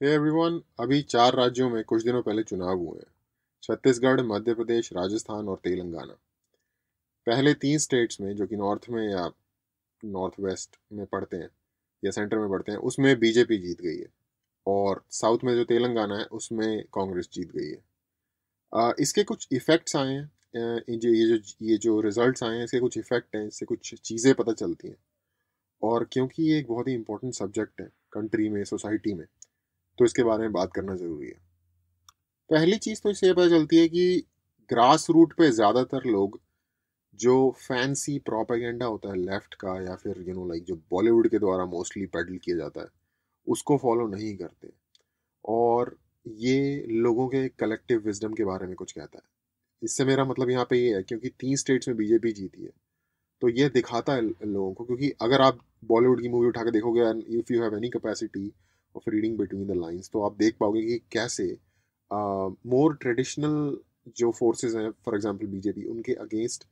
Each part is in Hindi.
हे एवरीवन, अभी 4 राज्यों में कुछ दिनों पहले चुनाव हुए हैं। छत्तीसगढ़, मध्य प्रदेश, राजस्थान और तेलंगाना। पहले 3 स्टेट्स में, जो कि नॉर्थ में या नॉर्थ वेस्ट में पड़ते हैं या सेंटर में पड़ते हैं, उसमें बीजेपी जीत गई है। और साउथ में जो तेलंगाना है उसमें कांग्रेस जीत गई है। इसके कुछ इफ़ेक्ट्स आए हैं। ये जो रिजल्ट्स आए हैं, इसके कुछ इफ़ेक्ट हैं, इससे कुछ चीज़ें पता चलती हैं। और क्योंकि ये एक बहुत ही इंपॉर्टेंट सब्जेक्ट है कंट्री में, सोसाइटी में, तो इसके बारे में बात करना ज़रूरी है। पहली चीज़ तो इससे ये पता चलती है कि ग्रास रूट पे ज़्यादातर लोग जो फैंसी प्रोपेगेंडा होता है लेफ्ट का, या फिर लाइक जो बॉलीवुड के द्वारा मोस्टली पेडल किया जाता है, उसको फॉलो नहीं करते। और ये लोगों के कलेक्टिव विजडम के बारे में कुछ कहता है। इससे मेरा मतलब यहाँ पे ये है, क्योंकि 3 स्टेट्स में बीजेपी जीती है, तो ये दिखाता है लोगों को। क्योंकि अगर आप बॉलीवुड की मूवी उठा के देखोगे, and if you have any capacity of reading between the lines, तो आप देख पाओगे कि कैसे मोर ट्रेडिशनल जो फोर्सेस हैं, फॉर एग्जांपल बीजेपी, उनके अगेंस्ट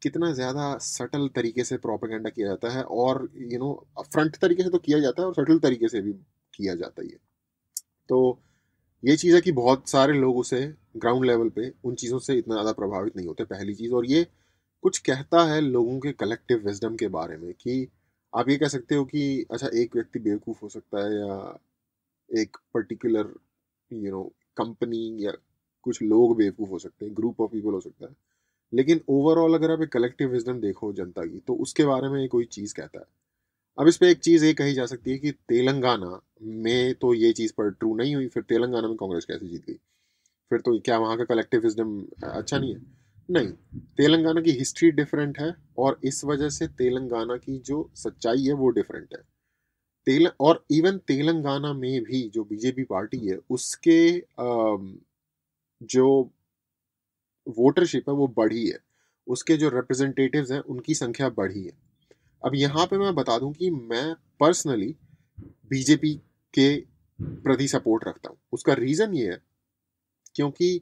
कितना ज़्यादा सटल तरीके से प्रोपेगेंडा किया जाता है। और फ्रंट तरीके से तो किया जाता है और सटल तरीके से भी किया जाता है ये। तो ये चीज़ है कि बहुत सारे लोग उसे ग्राउंड लेवल पे उन चीज़ों से इतना ज़्यादा प्रभावित नहीं होते, पहली चीज़। और ये कुछ कहता है लोगों के कलेक्टिव विजडम के बारे में, कि आप ये कह सकते हो कि अच्छा, एक व्यक्ति बेवकूफ़ हो सकता है, या एक पर्टिकुलर कंपनी या कुछ लोग बेवकूफ़ हो सकते हैं, ग्रुप ऑफ पीपल हो सकता है। लेकिन ओवरऑल अगर आप एक कलेक्टिव विजडम देखो जनता की, तो उसके बारे में ये कोई चीज़ कहता है। अब इस पे एक चीज़ ये कही जा सकती है कि तेलंगाना में तो ये चीज़ पर ट्रू नहीं हुई, फिर तेलंगाना में कांग्रेस कैसे जीत गई? फिर तो क्या वहाँ का कलेक्टिव विजडम अच्छा नहीं है? नहीं, तेलंगाना की हिस्ट्री डिफरेंट है, और इस वजह से तेलंगाना की जो सच्चाई है वो डिफरेंट है। और इवन तेलंगाना में भी जो बीजेपी पार्टी है, उसके जो वोटरशिप है वो बढ़ी है। उसके जो रिप्रेजेंटेटिव्स हैं उनकी संख्या बढ़ी है। अब यहाँ पे मैं बता दूं कि मैं पर्सनली बीजेपी के प्रति सपोर्ट रखता हूँ। उसका रीजन ये है, क्योंकि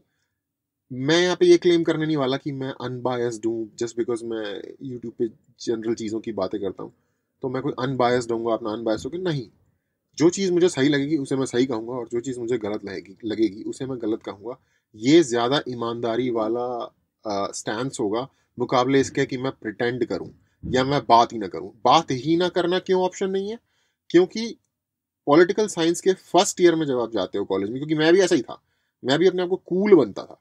मैं यहाँ पे ये क्लेम करने नहीं वाला कि मैं अनबायस्ड हूँ, जस्ट बिकॉज मैं यूट्यूब पे जनरल चीज़ों की बातें करता हूँ तो मैं कोई अनबायस्ड होऊंगा, अपना अनबायस्ड होकर नहीं। जो चीज़ मुझे सही लगेगी उसे मैं सही कहूँगा, और जो चीज़ मुझे गलत लगेगी लगेगी उसे मैं गलत कहूँगा। ये ज़्यादा ईमानदारी वाला स्टैंस होगा, मुकाबले इसके कि मैं प्रिटेंड करूँ या मैं बात ही ना करूँ। बात ही ना करना क्यों ऑप्शन नहीं है? क्योंकि पॉलिटिकल साइंस के फर्स्ट ईयर में जब आप जाते हो कॉलेज में, क्योंकि मैं भी ऐसा ही था, मैं भी अपने आप को कूल बनता था।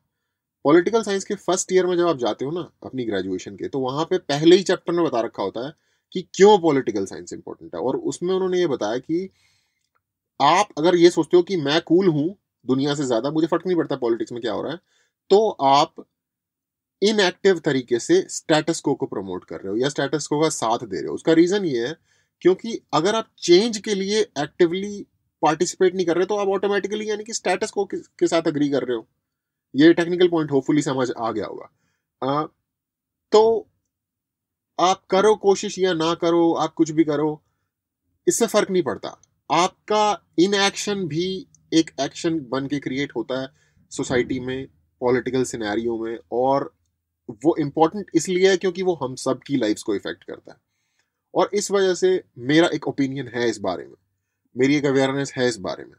पॉलिटिकल साइंस के फर्स्ट ईयर में जब आप जाते हो ना अपनी ग्रेजुएशन के, तो वहां पे पहले ही चैप्टर में बता रखा होता है कि क्यों पॉलिटिकल साइंस इंपॉर्टेंट है। और उसमें उन्होंने ये बताया कि आप अगर ये सोचते हो कि मैं कूल हूं दुनिया से ज्यादा, मुझे फर्क नहीं पड़ता पॉलिटिक्स में क्या हो रहा है, तो आप इनएक्टिव तरीके से स्टेटस को प्रमोट कर रहे हो या स्टेटस को का साथ दे रहे हो। उसका रीजन ये है, क्योंकि अगर आप चेंज के लिए एक्टिवली पार्टिसिपेट नहीं कर रहे, तो आप ऑटोमेटिकली यानी कि स्टेटस को के साथ अग्री कर रहे हो। ये टेक्निकल पॉइंट होपफुली समझ आ गया होगा। तो आप करो कोशिश या ना करो, आप कुछ भी करो, इससे फर्क नहीं पड़ता। आपका इनएक्शन भी एक एक्शन बन के क्रिएट होता है सोसाइटी में, पॉलिटिकल सिनेरियो में। और वो इम्पोर्टेंट इसलिए है क्योंकि वो हम सब की लाइफ्स को इफेक्ट करता है। और इस वजह से मेरा एक ओपिनियन है इस बारे में, मेरी एक अवेयरनेस है इस बारे में।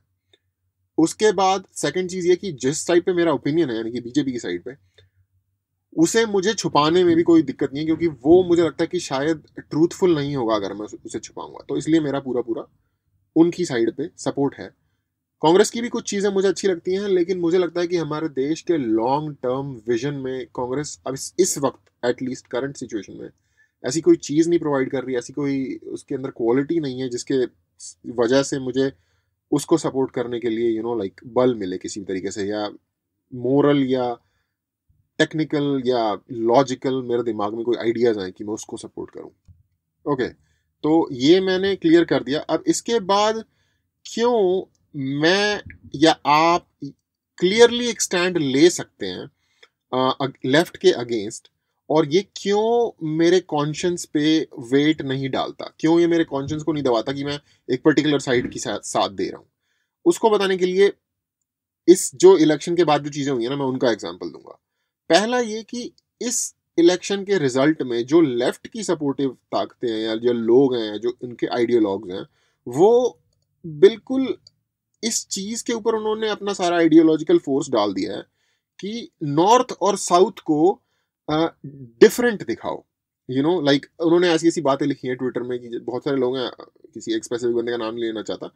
उसके बाद सेकंड चीज ये कि जिस साइड पे मेरा ओपिनियन है, यानी कि बीजेपी की साइड पे, उसे मुझे छुपाने में भी कोई दिक्कत नहीं है, क्योंकि वो मुझे लगता है कि शायद ट्रूथफुल नहीं होगा अगर मैं उसे छुपाऊंगा। तो इसलिए मेरा पूरा पूरा उनकी साइड पे सपोर्ट है। कांग्रेस की भी कुछ चीजें मुझे अच्छी लगती हैं, लेकिन मुझे लगता है कि हमारे देश के लॉन्ग टर्म विजन में कांग्रेस अब इस वक्त एटलीस्ट करंट सिचुएशन में ऐसी कोई चीज नहीं प्रोवाइड कर रही, ऐसी कोई उसके अंदर क्वालिटी नहीं है जिसके वजह से मुझे उसको सपोर्ट करने के लिए लाइक बल मिले किसी भी तरीके से, या मोरल या टेक्निकल या लॉजिकल मेरे दिमाग में कोई आइडियाज आए कि मैं उसको सपोर्ट करूं। ओके, तो ये मैंने क्लियर कर दिया। अब इसके बाद क्यों मैं या आप क्लियरली एक स्टैंड ले सकते हैं लेफ्ट के अगेंस्ट, और ये क्यों मेरे कॉन्शियंस पे वेट नहीं डालता, क्यों ये मेरे कॉन्शियंस को नहीं दबाता कि मैं एक पर्टिकुलर साइड की साथ दे रहा हूं, उसको बताने के लिए इस जो इलेक्शन के बाद जो चीजें हुई है ना, मैं उनका एग्जाम्पल दूंगा। पहला ये कि इस इलेक्शन के रिजल्ट में जो लेफ्ट की सपोर्टिव ताकतें हैं या जो लोग हैं, जो इनके आइडियोलॉग्स हैं, वो बिल्कुल इस चीज के ऊपर उन्होंने अपना सारा आइडियोलॉजिकल फोर्स डाल दिया है कि नॉर्थ और साउथ को डिफरेंट दिखाओ। लाइक उन्होंने ऐसी ऐसी बातें लिखी हैं ट्विटर में कि बहुत सारे लोग हैं, किसी एक स्पेसिफिक बंदे का नाम नहीं लेना चाहता,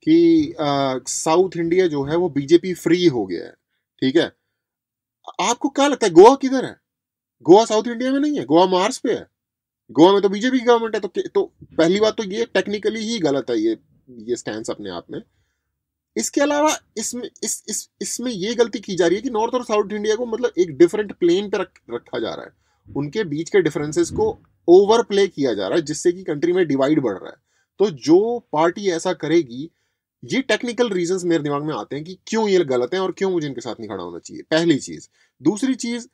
कि साउथ इंडिया जो है वो बीजेपी फ्री हो गया है। ठीक है, आपको क्या लगता है गोवा किधर है? गोवा साउथ इंडिया में नहीं है, गोवा मार्स पे है। गोवा में तो बीजेपी की गवर्नमेंट है। तो पहली बात तो ये टेक्निकली ही गलत है, ये स्टैंड अपने आप में। इसके अलावा इसमें ये गलती की जा रही है कि नॉर्थ और साउथ इंडिया को मतलब एक डिफरेंट प्लेन पे रखा जा रहा है। उनके बीच के डिफरेंसेस को ओवर प्ले किया जा रहा है, जिससे कि कंट्री में डिवाइड बढ़ रहा है। तो जो पार्टी ऐसा करेगी, ये टेक्निकल रीजंस मेरे दिमाग में आते हैं कि क्यों ये गलत है और क्यों मुझे इनके साथ नहीं खड़ा होना चाहिए, पहली चीज। दूसरी चीज,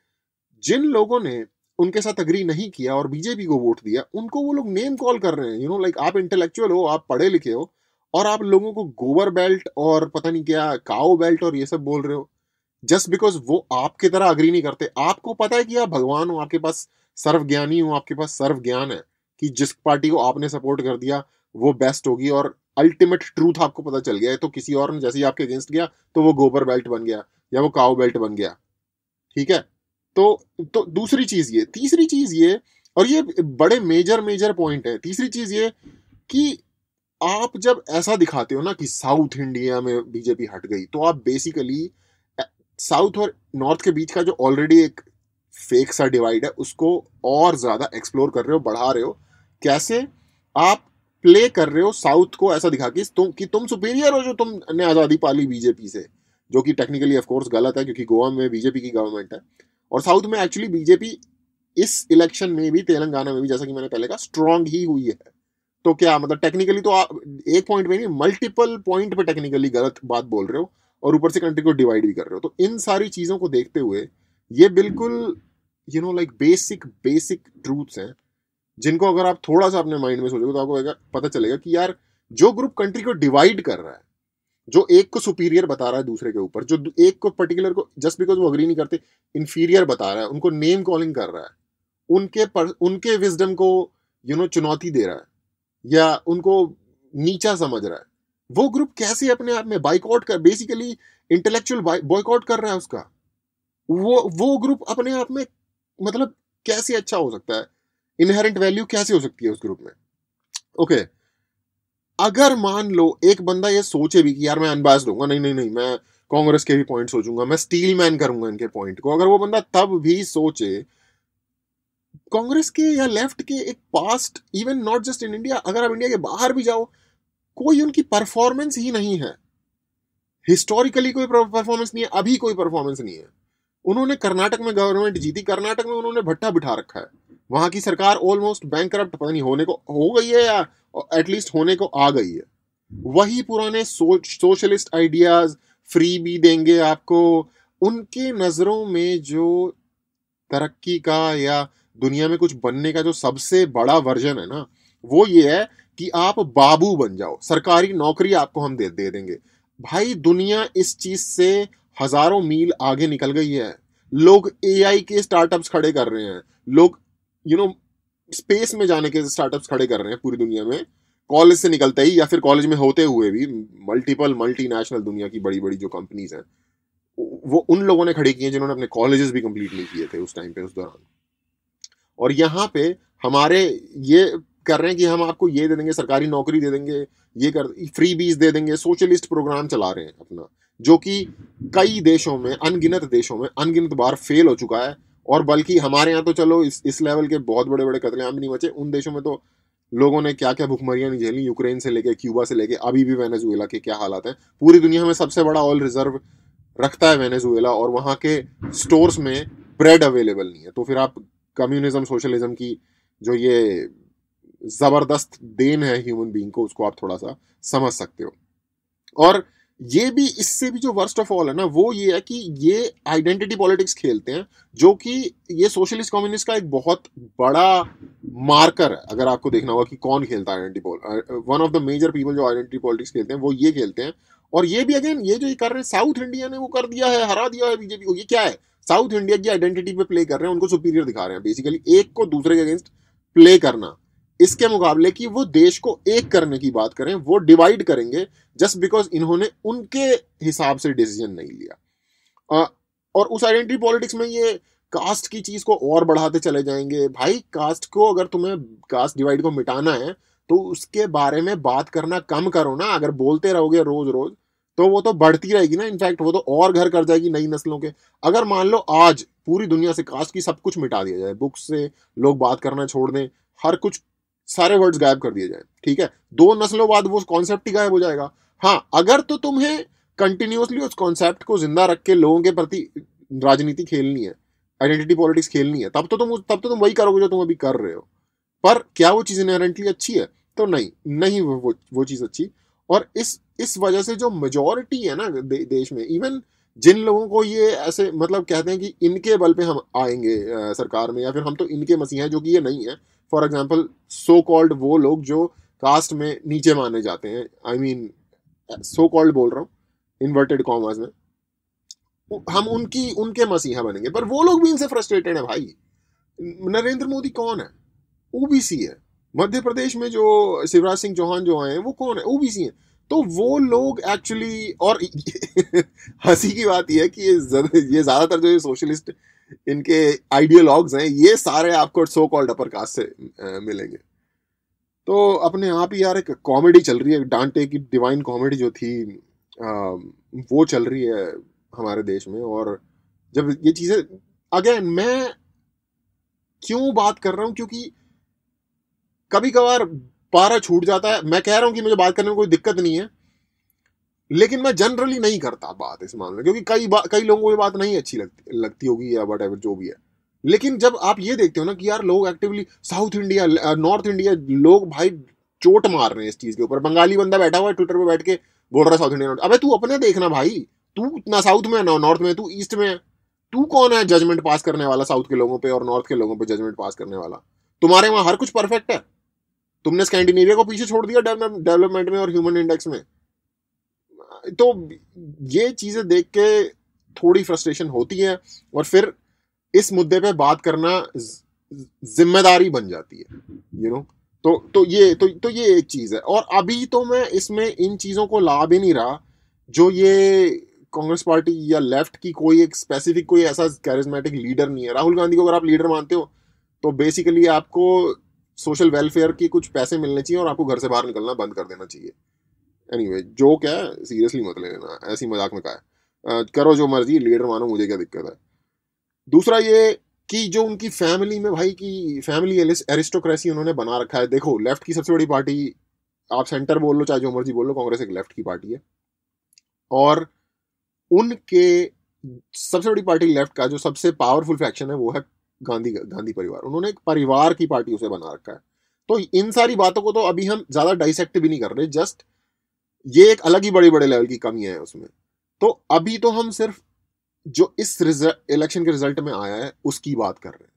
जिन लोगों ने उनके साथ अग्री नहीं किया और बीजेपी को वोट दिया, उनको वो लोग नेम कॉल कर रहे हैं। लाइक आप इंटेलेक्चुअल हो, आप पढ़े लिखे हो, और आप लोगों को गोबर बेल्ट और पता नहीं क्या काओ बेल्ट और ये सब बोल रहे हो, जस्ट बिकॉज वो आपकी तरह अग्री नहीं करते। आपको पता है कि आप भगवान हो, आपके पास सर्वज्ञानी हो, आपके पास सर्व ज्ञान है कि जिस पार्टी को आपने सपोर्ट कर दिया वो बेस्ट होगी, और अल्टीमेट ट्रूथ आपको पता चल गया है। तो किसी और ने जैसे ही आपके अगेंस्ट गया तो वो गोबर बेल्ट बन गया या वो काओ बेल्ट बन गया। ठीक है, तो दूसरी चीज ये, तीसरी चीज ये, और ये बड़े मेजर पॉइंट है। तीसरी चीज ये कि आप जब ऐसा दिखाते हो ना कि साउथ इंडिया में बीजेपी हट गई, तो आप बेसिकली साउथ और नॉर्थ के बीच का जो ऑलरेडी एक फेक सा डिवाइड है उसको और ज्यादा एक्सप्लोर कर रहे हो, बढ़ा रहे हो। कैसे? आप प्ले कर रहे हो साउथ को ऐसा दिखा के कि तुम सुपीरियर हो, जो तुमने आजादी पाली बीजेपी से, जो कि टेक्निकली ऑफ कोर्स गलत है क्योंकि गोवा में बीजेपी की गवर्नमेंट है, और साउथ में एक्चुअली बीजेपी इस इलेक्शन में भी, तेलंगाना में भी, जैसा कि मैंने पहले कहा, स्ट्रांग ही हुई है। तो क्या मतलब टेक्निकली तो आप एक पॉइंट में नहीं, मल्टीपल पॉइंट पे टेक्निकली गलत बात बोल रहे हो, और ऊपर से कंट्री को डिवाइड भी कर रहे हो। तो इन सारी चीजों को देखते हुए ये बिल्कुल लाइक बेसिक ट्रूथ्स हैं, जिनको अगर आप थोड़ा सा अपने माइंड में सोचोगे तो आपको पता चलेगा कि यार जो ग्रुप कंट्री को डिवाइड कर रहा है, जो एक को सुपीरियर बता रहा है दूसरे के ऊपर, जो एक को पर्टिकुलर को जस्ट बिकॉज वो अग्री नहीं करते इंफीरियर बता रहा है, उनको नेम कॉलिंग कर रहा है, उनके विजडम को चुनौती दे रहा है, या उनको नीचा समझ रहा है, वो ग्रुप कैसे अपने आप में बाइकआउट कर, बेसिकली इंटेलेक्चुअल बॉयकॉट कर रहा है उसका, वो ग्रुप अपने आप में मतलब कैसे अच्छा हो सकता है? इनहेरेंट वैल्यू कैसे हो सकती है उस ग्रुप में? ओके, अगर मान लो एक बंदा ये सोचे भी कि यार मैं अनबायस्ड होऊंगा, नहीं मैं कांग्रेस के भी पॉइंट सोचूंगा, मैं स्टील मैन करूंगा इनके पॉइंट को, अगर वो बंदा तब भी सोचे, कांग्रेस के या लेफ्ट के एक past, even not just in India, अगर आप इंडिया के बाहर भी जाओ, कोई उनकी परफॉर्मेंस ही नहीं है। हिस्टोरिकली कोई परफॉर्मेंस नहीं है, अभी कोई परफॉर्मेंस नहीं है। उन्होंने कर्नाटक में गवर्नमेंट जीती, कर्नाटक में उन्होंने भट्टा बिठा रखा है, वहां की सरकार ऑलमोस्ट बैंकरप्ट पता नहीं होने को हो गई है या एटलीस्ट होने को आ गई है। वही पुराने सोशलिस्ट आइडियाज, फ्री भी देंगे आपको, उनके नजरों में जो तरक्की का या दुनिया में कुछ बनने का जो सबसे बड़ा वर्जन है ना, वो ये है कि आप बाबू बन जाओ, सरकारी नौकरी आपको हम दे देंगे। भाई दुनिया इस चीज से हजारों मील आगे निकल गई है। लोग एआई के स्टार्टअप्स खड़े कर रहे हैं, लोग स्पेस में जाने के स्टार्टअप्स खड़े कर रहे हैं पूरी दुनिया में, कॉलेज से निकलते ही या फिर कॉलेज में होते हुए भी। मल्टीनेशनल दुनिया की बड़ी बड़ी जो कंपनीज हैं, वो उन लोगों ने खड़े किए जिन्होंने अपने कॉलेजेस भी कंप्लीट नहीं किए थे उस टाइम पे, उस दौरान। और यहाँ पे हमारे ये कर रहे हैं कि हम आपको ये दे देंगे, सरकारी नौकरी दे देंगे, ये कर फ्री बीज दे देंगे, सोशलिस्ट प्रोग्राम चला रहे हैं अपना, जो कि कई देशों में, अनगिनत देशों में अनगिनत बार फेल हो चुका है। और बल्कि हमारे यहाँ तो चलो इस लेवल के बहुत बड़े बड़े कत्लेआम भी नहीं बचे, उन देशों में तो लोगों ने क्या क्या भुखमरियां नहीं झेली, यूक्रेन से लेके क्यूबा से लेके अभी भी वेनेजुएला के क्या हालात हैं। पूरी दुनिया में सबसे बड़ा ऑयल रिजर्व रखता है वेनेजुएला, और वहां के स्टोर्स में ब्रेड अवेलेबल नहीं है। तो फिर आप कम्युनिज्म सोशलिज्म की जो ये जबरदस्त देन है ह्यूमन बीइंग को, उसको आप थोड़ा सा समझ सकते हो। और ये भी, इससे भी जो वर्स्ट ऑफ ऑल है ना, वो ये है कि ये आइडेंटिटी पॉलिटिक्स खेलते हैं, जो कि ये सोशलिस्ट कम्युनिस्ट का एक बहुत बड़ा मार्कर है। अगर आपको देखना होगा कि कौन खेलता है identity, one of the major people जो आइडेंटिटी पॉलिटिक्स खेलते हैं वो ये खेलते हैं। और ये भी अगेन, ये जो ये कर रहे हैं, साउथ इंडिया ने वो कर दिया है, हरा दिया है बीजेपी को। ये क्या है? साउथ इंडिया की आइडेंटिटी पे प्ले कर रहे हैं, उनको सुपीरियर दिखा रहे हैं, बेसिकली एक को दूसरे के अगेंस्ट प्ले करना। इसके मुकाबले कि वो देश को एक करने की बात करें, वो डिवाइड करेंगे जस्ट बिकॉज इन्होंने उनके हिसाब से डिसीजन नहीं लिया। और उस आइडेंटिटी पॉलिटिक्स में ये कास्ट की चीज को और बढ़ाते चले जाएंगे। भाई कास्ट को, अगर तुम्हें कास्ट डिवाइड को मिटाना है तो उसके बारे में बात करना कम करो ना। अगर बोलते रहोगे रोज रोज तो वो तो बढ़ती रहेगी ना, इनफैक्ट वो तो और घर कर जाएगी नई नस्लों के। अगर मान लो आज पूरी दुनिया से कास्ट की सब कुछ मिटा दिया जाए, बुक्स से लोग बात करना छोड़ दें, हर कुछ सारे वर्ड्स गायब कर दिए जाए, ठीक है, 2 नस्लों बाद वो कॉन्सेप्ट ही गायब हो जाएगा। हाँ, अगर तो तुम्हें कंटिन्यूअसली उस कॉन्सेप्ट को जिंदा रख के लोगों के प्रति राजनीति खेलनी है, आइडेंटिटी पॉलिटिक्स खेलनी है, तब तो तुम वही करोगे जो तुम अभी कर रहे हो। पर क्या वो चीज इनहेरेंटली अच्छी है? तो नहीं, नहीं वो चीज अच्छी। और इस वजह से जो मेजोरिटी है ना देश में, इवन जिन लोगों को ये ऐसे मतलब कहते हैं कि इनके बल पे हम आएंगे सरकार में, या फिर हम तो इनके मसीहा हैं, जो कि ये नहीं है। फॉर एग्जाम्पल सो कॉल्ड वो लोग जो कास्ट में नीचे माने जाते हैं, आई मीन सो कॉल्ड बोल रहा हूँ इन्वर्टेड कॉमर्स में, हम उनके मसीहा बनेंगे। पर वो लोग भी इनसे फ्रस्ट्रेटेड है भाई। नरेंद्र मोदी कौन है? ओबीसी है। मध्य प्रदेश में जो शिवराज सिंह चौहान जो आए हैं वो कौन है? ओबीसी है। तो वो लोग एक्चुअली, और हंसी की बात यह है कि ये ज्यादातर जो सोशलिस्ट इनके आइडियोलॉग्स हैं, ये सारे आपको सो कॉल्ड अपर कास्ट से मिलेंगे। तो अपने आप ही यार एक कॉमेडी चल रही है, डांटे की डिवाइन कॉमेडी जो थी वो चल रही है हमारे देश में। और जब ये चीजें, अगेन मैं क्यों बात कर रहा हूं, क्योंकि कभी कभार पारा छूट जाता है। मैं कह रहा हूं कि मुझे बात करने में कोई दिक्कत नहीं है, लेकिन मैं जनरली नहीं करता बात इस मामले में, क्योंकि कई लोगों को ये बात नहीं अच्छी लगती होगी या वट एवर जो भी है। लेकिन जब आप ये देखते हो ना कि यार लोग actively south India, north India लोग भाई चोट मार रहे हैं इस चीज के ऊपर। बंगाली बंदा बैठा हुआ है ट्विटर पे बैठ के बोल रहा है साउथ इंडिया, अबे तू अपने देखना भाई, तू ना साउथ में ना नॉर्थ में, तू ईस्ट में है। तू कौन है जजमेंट पास करने वाला साउथ के लोगों पे और नॉर्थ के लोगों पे जजमेंट पास करने वाला? तुम्हारे वहां हर कुछ परफेक्ट है, तुमने स्कैंडिनेविया को पीछे छोड़ दिया डेवलपमेंट में और ह्यूमन इंडेक्स में। तो ये चीजें देख के थोड़ी फ्रस्ट्रेशन होती है, और फिर इस मुद्दे पे बात करना जिम्मेदारी बन जाती है, तो ये एक चीज है। और अभी तो मैं इसमें इन चीजों को ला भी नहीं रहा जो ये कांग्रेस पार्टी या लेफ्ट की कोई एक स्पेसिफिक कोई ऐसा कैरिज्मेटिक लीडर नहीं है। राहुल गांधी को अगर आप लीडर मानते हो तो बेसिकली आपको सोशल वेलफेयर के कुछ पैसे मिलने चाहिए और आपको घर से बाहर निकलना बंद कर देना चाहिए। एनीवे, जोक है, सीरियसली मत लेना, ऐसी मजाक में कहा है। करो जो मर्जी, लीडर मानो, मुझे क्या दिक्कत है। दूसरा ये कि जो उनकी फैमिली में भाई की फैमिली एरिस्टोक्रेसी उन्होंने बना रखा है। देखो, लेफ्ट की सबसे बड़ी पार्टी, आप सेंटर बोल लो चाहे जो मर्जी बोल लो, कांग्रेस एक लेफ्ट की पार्टी है। और उनके सबसे बड़ी पार्टी लेफ्ट का जो सबसे पावरफुल फैक्शन है वो है गांधी परिवार। उन्होंने एक परिवार की पार्टी उसे बना रखा है। तो इन सारी बातों को तो अभी हम ज्यादा डाइसेक्ट भी नहीं कर रहे, जस्ट ये एक अलग ही बड़े बड़े लेवल की कमी है उसमें। तो अभी तो हम सिर्फ जो इस इलेक्शन के रिजल्ट में आया है उसकी बात कर रहे हैं।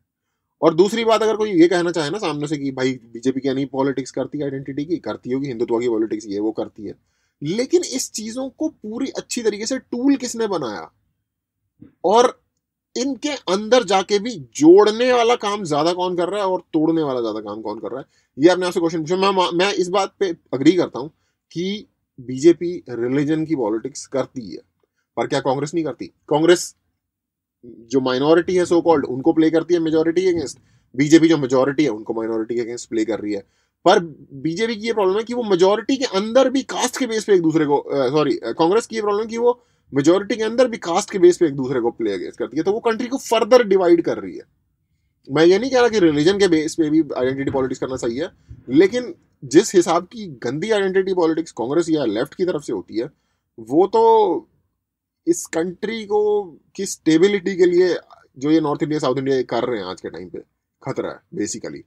और दूसरी बात, अगर कोई ये कहना चाहे ना सामने से कि भाई बीजेपी क्या नहीं पॉलिटिक्स करती है, आइडेंटिटी की करती होगी, हिंदुत्व की पॉलिटिक्स ये वो करती है, लेकिन इस चीजों को पूरी अच्छी तरीके से टूल किसने बनाया, और इनके अंदर जाके भी जोड़ने वाला काम ज्यादा कौन कर रहा है और तोड़ने वाला ज्यादा काम कौन कर रहा है, ये आपने आपसे क्वेश्चन पूछा। मैं इस बात पे अग्री करता हूं कि बीजेपी रिलीजन की पॉलिटिक्स करती है, पर क्या कांग्रेस नहीं करती? कांग्रेस जो माइनॉरिटी है सो कॉल्ड, उनको प्ले करती है मेजोरिटी के अगेंस्ट। बीजेपी जो मेजोरिटी है उनको माइनॉरिटी के अगेंस्ट प्ले कर रही है। पर बीजेपी की ये प्रॉब्लम है कि वो मेजोरिटी के अंदर भी कास्ट के बेस पे एक दूसरे को, कांग्रेस की ये प्रॉब्लम है कि वो मेजोरिटी के अंदर भी कास्ट के बेस पे एक दूसरे को प्ले अगेंस्ट करती है। तो वो कंट्री को फर्दर डिवाइड कर रही है। मैं ये नहीं कह रहा कि रिलीजन के बेस पे भी आइडेंटिटी पॉलिटिक्स करना सही है, लेकिन जिस हिसाब की गंदी आइडेंटिटी पॉलिटिक्स कांग्रेस या लेफ्ट की तरफ से होती है, वो तो इस कंट्री को की स्टेबिलिटी के लिए जो ये नॉर्थ इंडिया साउथ इंडिया कर रहे हैं आज के टाइम पे, खतरा है बेसिकली।